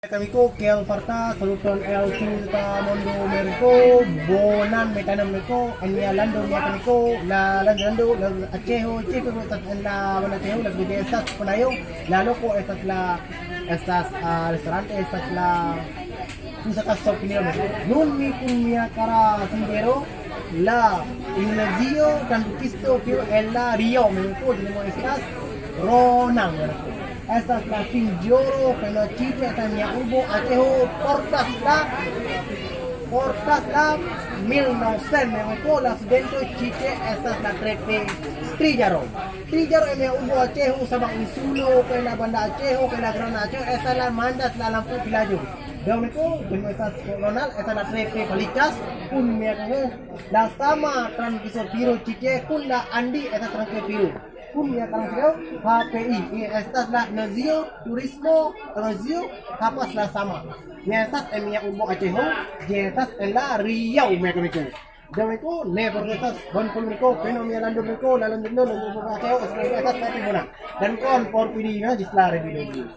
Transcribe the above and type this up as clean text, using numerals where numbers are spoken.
Kami ko Kiel Farta, Saluton El Sulta Mondo Merko, Bonan Metanam Merko, Anya Lando Nya kami ko, La Lando, La Acheho, Chico, La Manateho, La Gudesas Panayo, La Loco, estas restaurante, estas la Pusa Kasop Pinero, Nun Mi Kumia Kara Sindero, La Inazio, Tandukisto, Pio, La Rio, Merko, Dinamo Estas, Ronang Merko. Estas la Finjoro, Penochite, Tanya Ubo, Acheho, Portas la 1900, me la Sudento, Chite, estas la Trepe, Trijaro, me Ubo, Acheho, Sabang Insulo, la Banda Acheho, la Gran Acheho, estas la Mandas, la Lampu Filayo. Dauniko, estas Ronald, estas la Trepe Palichas, kun la Sama, Transvisor Piro, Chite, kun la Andi, estas Transvisor Piro. Punya kalau HPI, estas la Nazio Turismo Nazio kapas la sama. Estas emia Ubo Acheho, estas la Riau mekaniko. Damiko never estas bon pulmiko fenomena lando miko lalan dindo Acheho estas la tibuna. Dan kon por pidi na dislare video.